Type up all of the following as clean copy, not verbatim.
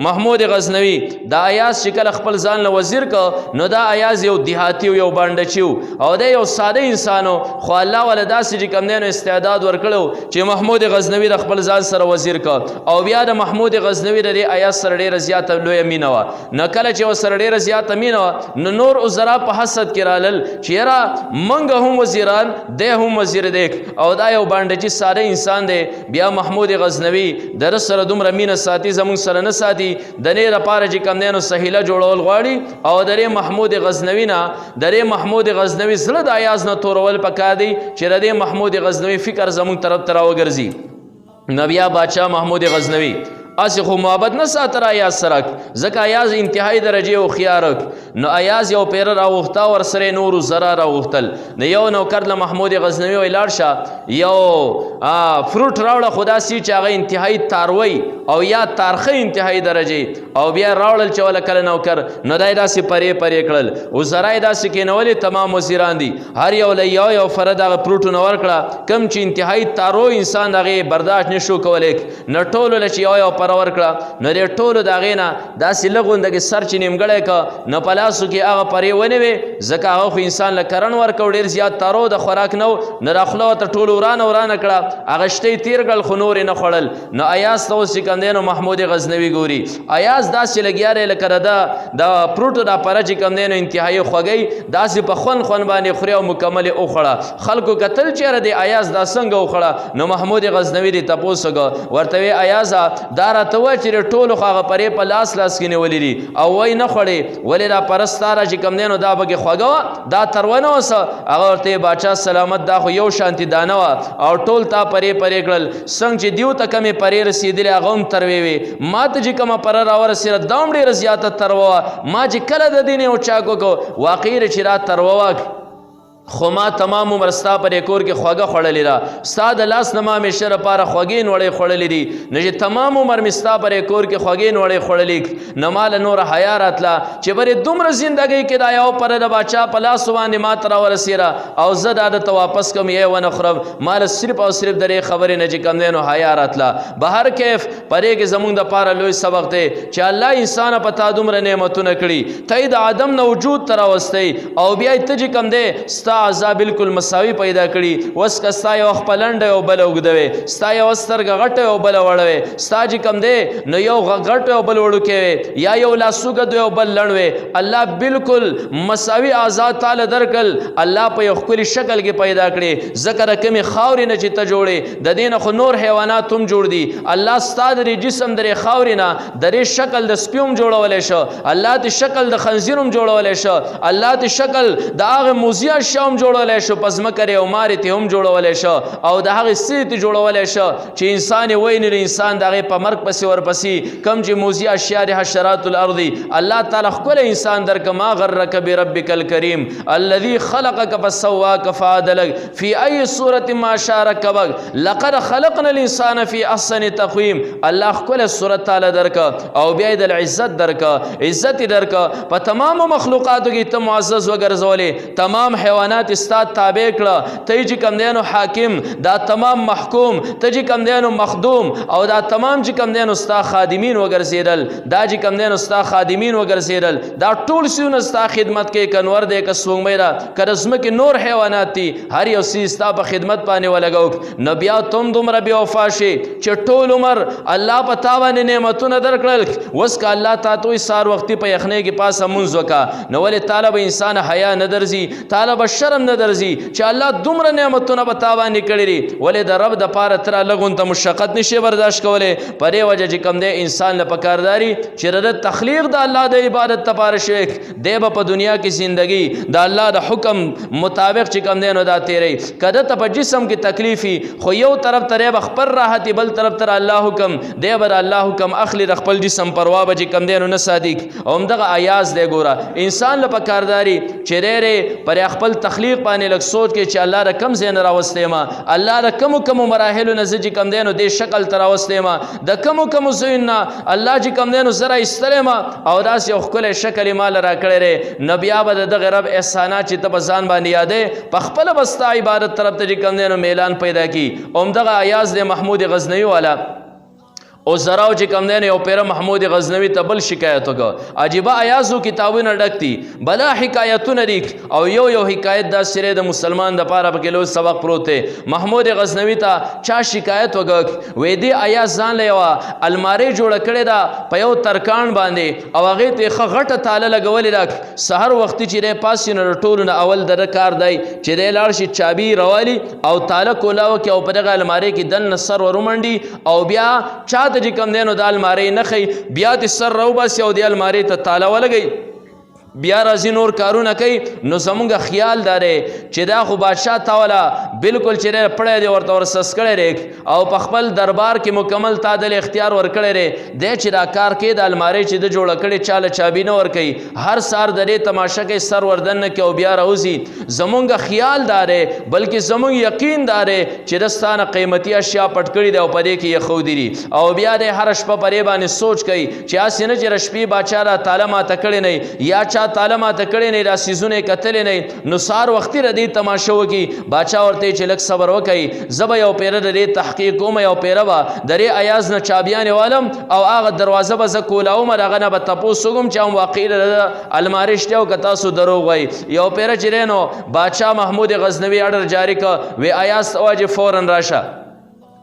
محمود غزنوی دا آیاز چې کله خپل ځان له وزیر کو نو دا آیاز یو دیهاتی یو بانډچی او دا یو ساده انسانو خو الله ولا داسې چې کوم دی نو استعداد ورکړو چې محمود غزنوی د خپل ځان سره وزیر کو او بیا د محمود غزنوی د آیاز سره ډیره زیاته لویه مینه وه نه کله چې ورسره ډیره زیاته مینه وه نو نور وزرا په حسد کې رالل چې یاره موږ هم وزیران دی هم وزیر دی او دا یو بانډچی ساده انسان دی بیا محمود غزنوی در سره دومره مینه ساتي زمونږ سره نه ساتي د دې لپاره چې کوم دی نو سهیله جوړول غواړي او د محمود غزنوی نه د محمود غزنوی زړه د آیاز نه تورول پکار دی چې د محمود غزنوی فکر زمونږ طرف ته راوګرځي نو بیا بادشاه محمود غزنوی اسی خو محبت نه ساتره آیاز سره ځکه آیاز انتهایی درجه او خیارک نو آیاز یو پیر راوغتا ور سره نور زرا راوغتل نو یو نوکر له محمود غزنوی ویلاړ شه یو فروټ راوړه خدا سي چې هغه انتهایی تاروي او یا تارخه انتهایی درجه او بیا راوړل چې ولا کله نوکر نو دای داسې پرې پرې کړل او زرای داسې کېنولې تمام وزیران دي هر یو له یو فرد هغه فروټ نو ورکړه کم چې انتهایی تارو انسان هغه برداشت نشو کولای نه ټولو له چې یو پر ورکړه نو دې ټولو د هغې نه داسې لږوندګې سر چې نیمګړی که نه په لاسو کې هغه پرې ونې وې ځکه هغه خو انسان له کرن ورکړ ډېر زیات تارو د خوراک نه و نه را خوله ورته ټولو ورانه ورانه کړه هغه شته یې تېر کړل خو نور یې نه خوړل نو ایاز ته اوس چې کوم دی نو محمود غزنوي ګوري ایاز داسې لګیا دی لکه د پروټو دا پره چې کوم دی نو انتهایي خوږی داسې په خون خون باندې خوري او مکمل یې وخوړه خلکو کتل چېرې دی ایاز دا څنګه وخوړه نو محمود غزنوي دې تپوس وکړه ورته وی ایازه دا راته ووایه چې ټولو خو هغه پرې په لاس کې نیولې دي او وایي نه خوړې ولې دا پرستاره چې کوم دی نو دا پکې خوږه وه دا تروه نه وسه هغه ورته باچا سلامت دا خو یو شانتي دانه وه او ټول تا پرې پرې کړل څنګه چې دیو ته کمې پرې رسېدلې هغه هم تروې وې ما ته چې کومه پره راورسېده دا هم ډېره زیاته تروه وه ما چې کله د دې نه یو چاک وکړو واقعي چې را تروه وه خو ما تمام عمر ستا پر کور کې خوږه خوړلې ده ستا د لاس نه ما همیشه لپاره خوږې نوړې خوړلې دي نو چې تمام عمر مې ستا پر کور کې خوږې نوړې خوړلې نه ماله نوره حیا راتله چې برې دومره زندګۍ کې دا یو پره د باچا په لاسو باندې ما ته راورسېده او زه دا درته واپس کوم یې ونه خورم ماله صرف او صرف د دې خبرې نه چې کوم دی نو حیا راتله بهر کیف پرې کې زمونږ دپاره لوی سبق دی چې الله انسانه په تا دومره نعمتونه کړي ته یې د عدم نه وجود ته راوستی او بیا یې ته چې کوم دی ستا اعضا بالکل مساوي پیدا کړي اوس که ستا یو خپه لنډه یو بله اوږده وې ستا یوه سترګه غټه یو بله وړه وې ستا چې کوم دی نو یو غټ یو بل وړوکی وې یا یو لاس اوږد یو بل لنډ وې الله بالکل مساوي اعضا تاله درکړل الله په یو ښکلي شکل کې پیدا کړې ځکه د کمې خاورې نه چې ته جوړې د دې نه خو نور حیوانات هم جوړ دي الله ستا د دې جسم د دې خاورې نه د دې شکل د سپي هم جوړولی شو الله دې شکل د خنزیر هم جوړولی شو الله دې شکل د هغې موزي اشیا هم جوړولی شو په ځمکه یې او مارې ته هم جوړولی شو او د هغې سرې ته جوړولی شو چې انسان یې ویني نو انسان د هغې په مرګ پسې ورپسې کم چې موزي اشیا د حشرات الارض الله تعالی ښکلی انسان درکه ما غرک بربک الکریم الذي خلقك فسواك فعدلك في أي صورة ما شاء ركبك لقد خلقنا الإنسان في أحسن تقويم الله ښکلی صورت تعالی درکه او بیا یې د عزت درکه عزت یې درکه په تمامو مخلوقاتو کې ته معزز وګرځولې تمام حیوانات ستا تابع کړه ته چې کوم دی نو حاکم دا تمام محکوم ته چې کوم دی نو مخدوم او دا تمام چې کوم دی نو ستا خادمین وګرځېدل دا چې کوم دی نو ستا خادمین وګرځېدل دا ټول څیزونه ستا خدمت کې که نور دی که سپوږمۍ ده که د ځمکې نور حیوانات دي هر یو څیز ستا په خدمت باندې ولګو نو بیا تم دومره بېوفا شې چې ټول عمر الله په تا باندې نعمتونه درکړل اوس که الله تا ته وایي سهار وختي په یخنۍ کې پاسه مونځ وکړه نو ولې تاله به انسان حیا نه درځي تاله به شرم نه درځي چې الله دومره نعمتونه په تا باندې کړي دي ولې د رب دپاره ته را لږونته مشقت نشي برداشت کولی په دې وجه چې کوم دی انسان له پکارداري چې د تخلیق د الله د عبادت دپاره شوی دی به په دنیا کې زندګي د الله د حکم مطابق چې کوم دی نو دا تیری که ده ته په جسم کې تکلیفي خو یو طرف ته دی به خپل راحت بل طرف ته الله حکم دی به د الله حکم اخلي د خپل جسم پروا به چې کوم دی نو نه صادق او همدغه ایاز دی ګوره انسان له پکارداري چې دی پر خپل تخلیق باندې لږ سوچ کې چې الله د کم ځای نه راوستی ما الله د کمو مراحلو نه زه چې کوم دی نو دې شکل ته راوستی ما د کمو ځایونو نه الله چې کوم دی نو زه راایستلی ما او داسې یو ښکلی شکل یې ماله راکړی دی نو بیا به د دغه رب احسانات چې ته په ځان باندې یادی په خپله به ستا عبادت طرف ته چې کوم دی نو میلان پیدا کړي همدغه ایاز دی محمود غزنوي والا وزراو چې کوم دی نو یو پیره محمود غزنوي ته بل شکایت وکړه عجیبه ایازو کتابونه ډک دي بلا حکایتونه دي او یو حکایت دا سره د مسلمان دپاره پکې لوی سبق پروت دی محمود غزنوي ته چا شکایت وکړه وی دی ایاز ځان له یوه المارۍ جوړه کړې ده په یو ترکاڼ باندې او هغې ته یې ښه غټه تاله لګولې ده سحر وختي چې دی پاسي نو د ټولو نه اول د ده کار دی چې دی لاړ شي چابي راوالي او تاله کولاوه کړي او په دغه المارۍ کې دننه سر ور ومنډي او بیا چا ته چې کوم دی نو د المارۍ نه ښي بیا دې سر راوباسي او د المارۍ ته تاله ولګوي بیا راځي نور کارونه کوي نو زمونږ خیال دا دی چې دا خو بادشاه تا والا بلکل چې دی پړی دی ورته ورسس کړی دی او په خپل دربار کې مکمل تا دل اختیار ورکړی دی دی چې دا کار کوي د المارۍ چې د جوړه کړې چاله چابي نه ورکوي هر سهار د دې تماشه کوي سر وردن نه کوي او بیا راوځي زمونږ خیال دا دی بلکې زمونږ یقین دا دی چې د ستا نه قیمتي اشیا پټ کړي دی او په دې کې یې ښودي دي او بیا دی هره شپه په دې باندې سوچ کوي چې هسې نه چې د شپې باچا را تاله ماته کړې نه یا چا تاله ماته کړې نه دا سیزونه یې کتلې نه نو سهار وختي د دې تماشه وکړي باچا ورته چې لږ صبر وکړي زه به یو پیره د دې تحقیق کوم یو پیره به د دې ایاز نه چابیانې والم او هغه دروازه به زه کولاوم د هغه نه به تپوس وکړم چې هم واقعي د المارۍ شته او که تاسو دروغ وایي یو پیره چې دی نو باچا محمود غزنوي اډر جاري کړه وی ایاز ته وایي چې فوراً راشه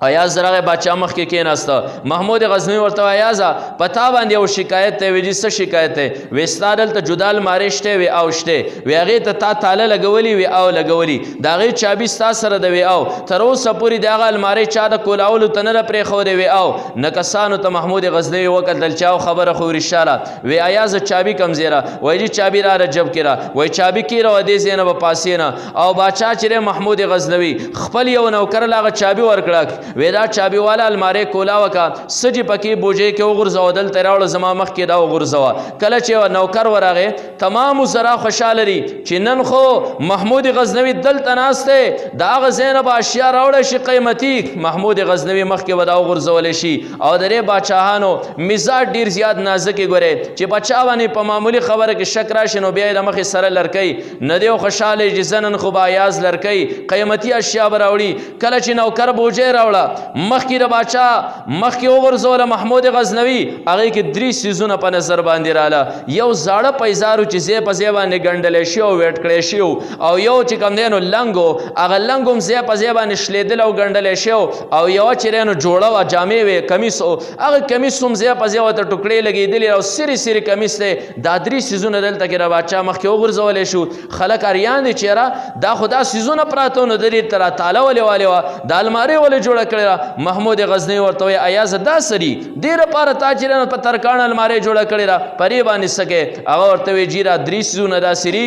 ایاز راغی باچا مخ کې کېناسته محمود غزنوي ورته ایازه په تا باندې یو شکایت دی وی جي څه شکایت دی وی ستا دلته جدا المارۍ شته وی او شته وی هغې ته تا تاله لګولي وی او لګولي د هغې چابي ستا سره د وی او تر اوسه پورې د هغه المارۍ چا د کولاولو ته نه ده پرېښودی وی او نه کسانو ته محمود غزنوي وکتل چې او خبره خو رښتیا وی ایازه چابي کمزیره وی جي چابي را رجب کړه وی چابي کېره و دې ځای نه به پاسې نه او باچا چې دی محمود غزنوي خپل یو نوکر له هغه چابي ورکړه وی دا چابي والا المارۍ کولاوه که څه چې پکې بوجۍ کې وغورځوه دلته راوړه زما مخکې دا وغورځوه کله چې نوکر ورغی تمام وزرا خوشحاله دي چې نن خو محمود غزنوي دلته ناست دی د هغه ځای نه به اشیا راوړی شي قیمتي محمود غزنوي مخکې به دا وغورځولی شي او د دې باچاهانو مزاج ډېر زیات نازک یې ګورئ چې په چا باندې په معمولي خبره کې شک راشي نو بیا یې د مخې سره لرکوي نه دی خوشحاله چې زه نن خو به ایاز لرکوي قیمتي اشیا به راوړي کله چې نوکر بوجۍ راوړه مخکې د باچا مخکې وغورځوله محمود غزنوي هغې کې درې څیزونه په نظر باندې راله یو زاړه پیزارو چې ځای په ځای باندې ګنډلی شي او ویټ کړی شي او یو چې کوم دی نو لنګ و هغه لنګ هم ځای په ځای باندې شلېدلی او ګنډلی شي او یوه چې دی نو جوړه وه جامې وې کمیس و هغه کمیس هم ځای په ځای ورته ټوکړې لګېدلې او سرې کمیس دی دا درې څیزونه دلته کې د باچا مخکې وغورځولی شو خلک اریان دي چېره دا خو دا څیزونه پراته نو د دې ته را تاله ولې والې وه د المارۍ ولې جوړه کړې محمود غزنوي ورته وایي ایازه دا سړي دې لپاره تا چې په ترکاڼ المارۍ جوړه کړې ده په دې باندې څه کوې هغه ورته وایي جي را درې څیزونه داسې دي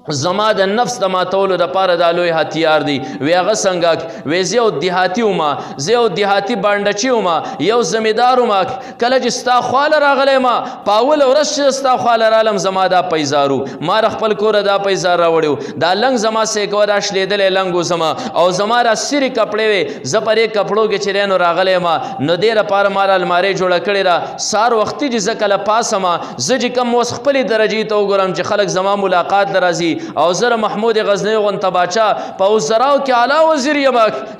زما د نفس د ماتولو دپاره دا لوی هتیار دی وی هغه څنګه وی زه یو دیهاتي وم زه یو دیهاتي بانډچي وم یو زمیندار وم کله چې ستا خواله راغلی ما په اوله ورځ چې ستا خواله رالم زما دا پیزارو ما د خپل کوره دا پیزار راوړی دا لنګ زما سیکوه دا شلېدلی لنګ و زما او زما را سرې کپړې وې زه په دې کپړو کې چې دی نو راغلی ما نو دې لپاره ما را المارۍ جوړه کړې ده سهار وختي چې زه کله پاسم زه چې کوم اوس خپلې درجې ته وګورم چې خلک زما ملاقات ته راځي او زه محمود غزنوي غونته باچا په وزراو کې اعلی وزیر یم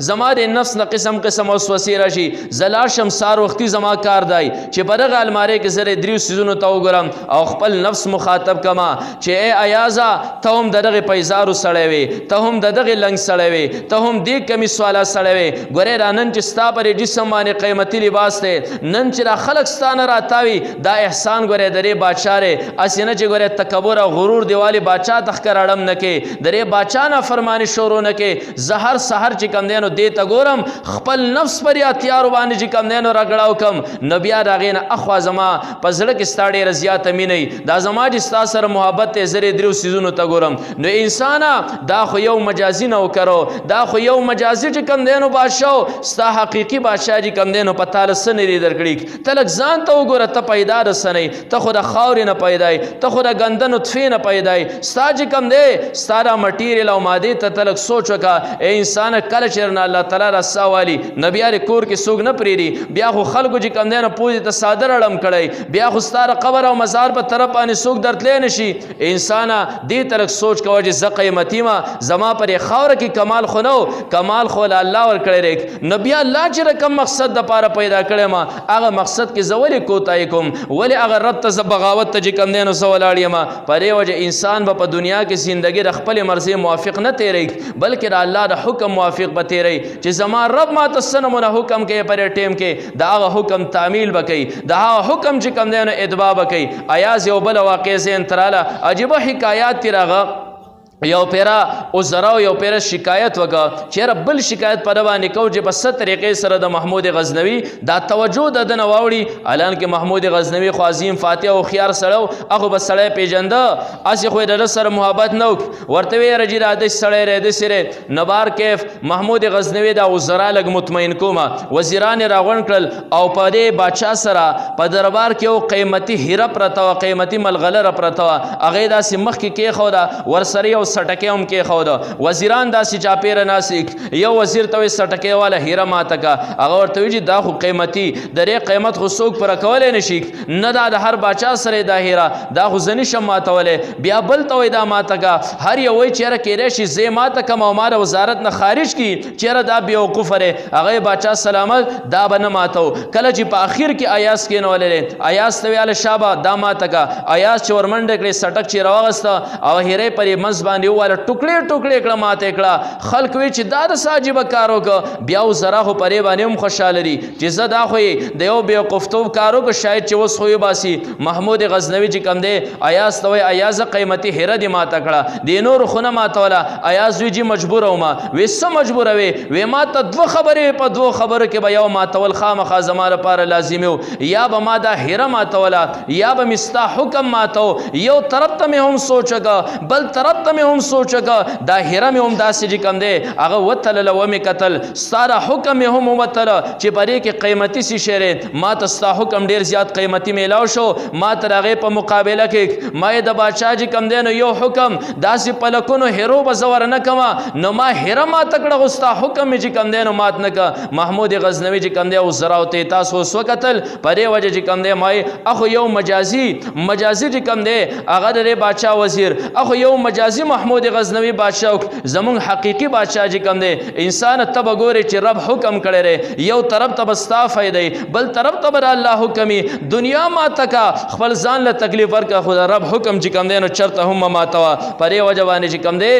زما د نفس نه قسم وسوسې راشي زه لاړ شم سهار وختي زما کار دی چې په دغه المارۍ کې زه درېو څیزونو ته وګورم او خپل نفس مخاطب کما چې ای ایازه ته هم د دغې پیزارو سړی وې ته هم د دغې لنګ سړی وې ته هم دې کمیس والا سړی وې ګورې را نن چې ستا پر جسم باندې قیمتي لباس دی نن چې را خلک ستا نه راتاوي دا احسان ګورې د دې باچا دی هسې نه چې ګورې تکبر او غرور دی والې باچا ته ښکراړم نه کې د دې باچا نه فرماني شروع نه کې زه هر سحر چې کوم دی نو دې ته ګورم خپل نفس پر هتیارو باندې چې کوم دی نو راګړاو کم نو بیا د هغې نه اخوا زما په زړه کې ستا ډېره زیاته مینه دا زما چې ستا سره محبت دی زه دې درېو څیزونو ته ګورم نو انسانه دا خو یو مجازي نوکر دا خو یو مجازي چې کوم دی نو بادشاه ستا حقیقي بادشاه چې کوم دی نو په تا له څه نه دی درکړي ته لږ ځان ته وګوره ته پیدا د څه نه ته خو د خاورې نه پیدا یې ته خو د ګنده نطفې نه پیدا یې ستا چې کوم دی ستاره مټیریل او مادې ته تلک سوچ وکړه ای انسان کله چې نه الله تعالی رسا والی نبی علی کور کې څوک نه پریږدي بیا خو خلکو چې کوم دی نه پوزې ته صادر اړم کړی بیا خو ستاره قبر او مزار په طرف باندې څوک درتلی نشي انسانه دې تلک سوچ کوه چې زه قیمتي ما زما پر خاوره کې کمال خو نو کمال خو الله ورکړی نو بیا الله چې کوم مقصد د پاره پیدا کړی ما هغه مقصد کې زه ولې کوتاهي کوم ولې هغه رب ته زه بغاوت ته چې کوم دی نو زه ولاړ یم په دې وجه انسان به په دنیا کې زندګي د خپلې مرضۍ موافق نه تیری بلکې د الله د حکم موافق به تیری چې زما رب ما ته څه نمونه حکم کوي په دې ټیم کې د هغه حکم تعمیل به کوي د هغه حکم چې کوم دی نو اتباع به کوي ایاز یو بله واقع ذهن ته راله عجیبه حکایات ترې راغه یو پیرا عذرا یو پیرا شکایت وکړه چیرې بل شکایت په باندې کو چې په ست طریقې سره د محمود غزنوی دا توجه د دنه واوړي الان کې محمود غزنوی خو عظیم فاتح او خيار سړیو هغه به سړی پیژنده اسی خو د سره محبت نو ورته وی رجی را د سړی ر د سره نبار کیف محمود غزنوی دا عذرا لګ مطمئن کوما وزیران راغون کړل او په دې بادشاہ سره په دربار کې او قیمتي هیره پرته او قیمتي ملغلره پرته هغه داسې مخ کې خودا ورسره او سټکه هم کې خو وزیران داسې چاپیر ناسک یو وزیر ته سټکه والا هیره ماته کا هغه ورته وی دا خو قیمتي درې قیمت خو څوک پر کولای نشي نه دا د هر بادشاہ سره دا هیره دا خو زنی شم ماته ولې بیا بل ته دا ماته کا هر یو وی چیرې کېږي شي زه ماته کوم او ماره وزارت نه خارج کی چیرې دا بیوقوف لري هغه بادشاہ سلامت دا بنه ماتو کله چې په اخر کې ایاز کې نه ولې ایاز ته ویاله شابه دا ماته کا ایاز چې ورمنډ کړي سټک چې راوغسته او هیره پرې مزبان والا ټوکړې ټوکړې کړه ماته کړه خلک وی چې دا د ساجب کارو ک بیا زرا خو پرې باندې هم خوشاله دي چې زه دا خو د یو بیوقفتوب کارو ک شاید چې وس خو باسي محمود غزنوی چې کم دی ایاز ته وی ایاز قیمتي هره دی ماته کړه د نور خو نه ماته ولا ایاز وی چې مجبور او ما وسه مجبور وی ماته دوه خبرې په دوه خبرو کې به یو ماته ول خامخا زماره لپاره لازمي یا به ما دا هره ماته ولا یا به مستا حکم ماته یو طرف ته هم سوچګه بل طرف ته هم سوچګه دا هره مې هم داسې چې کم دی هغه وتلل و مې قتل ستاره حکم مې هم وتل چې پرې کې قیمتي سي شری ما ته ستا حکم ډیر زیات قیمتي میلاو شو ما تر هغه په مقابله کې ما د بادشاہ چې کم دی نو یو حکم داسې پلکونو هرو به زور نه کما نو ما هره ما تکړه غستا حکم مې چې کم دی نو مات نه کا محمود غزنوی چې کم دی او زراوته تاسو وس قتل پرې وجه چې کم دی ما اخو یو مجازي چې کم دی هغه د بادشاہ وزیر اخو یو مجازي محمود غزنوی بادشاہ زمون حقیقی بادشاہ چې کم دی انسان تب ګوري چې رب حکم کړی ری یو طرف ته بستا فائدې بل طرف ته بر الله حکمي دنیا ما تکا خپل ځان له تکلیف ورکا خدا رب حکم چې کم دی نو چرته هم ما توا پرې وجوانه چې کم دی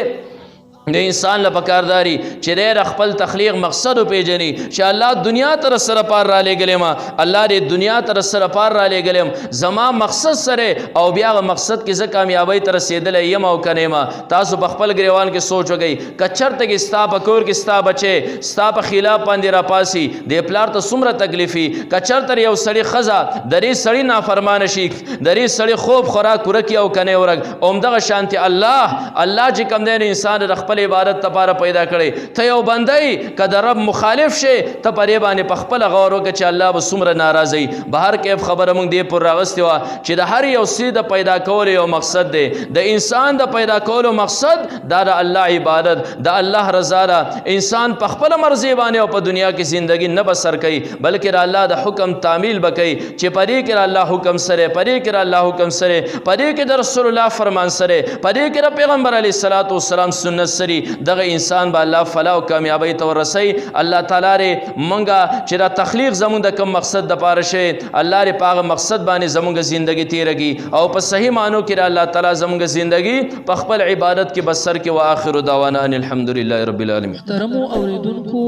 د انسان له پکارداري چې د خپل تخلیق مقصد پیژني چې الله دنیا تر سره پار را لګلې ما الله دې دنیا تر سره پار را لګلم زما مقصد سره او بیا مقصد کې زه کامیابی تر رسیدل یم او کنه ما تاسو په خپل ګریوان کې سوچ وګئ کچرته کې ستا په کور کې ستا بچي ستا په خلاف باندې را پاسي د پلار ته څومره تکلیفي کچرته یو سړی خزا درې سړی نافرمان شي درې سړی خوب خوراک ورکی او کنه ورګ اومدغه شانتي الله چې کم دی انسان د عبادت تپاره پیدا کړي ته یو بندای کده رب مخالف شي ته پرې باندې په خپل غور وکړي چې الله به څومره ناراضي بهر کیف خبره مونږ دی پر راغستې وه چې د هر یو څه د پیدا کولو یو مقصد دی د انسان د پیدا کولو مقصد دا د الله عبادت د الله رضا ده انسان په خپل مرضي باندې او په دنیا کې زندگی نه بسر کوي بلکې د الله د حکم تعمیل بکوي چې پرې کې الله حکم سره پرې کې الله حکم سره پرې کې د رسول الله فرمان سره پرې کې د پیغمبر علیه الصلاۃ والسلام سنت سره دغه انسان با الله فلاح او کامیابی ته ورسي الله تعالی ری مونږه چې دا تخلیق زمون د کوم مقصد د پاره شي الله ری پاغه مقصد باندې زمونږ زندگی تیرږي او په صحیح معنی کې الله تعالی زمونږ زندگی په خپل عبادت کې بسر کې واخر دعوانا ان الحمدلله رب العالمین محترم اوریدونکو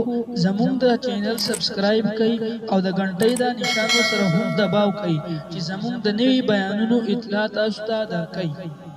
زمونږ د چینل سبسکرایب کړئ او د غنټۍ د نشانو سره هم دباو کړئ چې زمونږ د نوي بیانونو اطلاع تاسو ته درکړي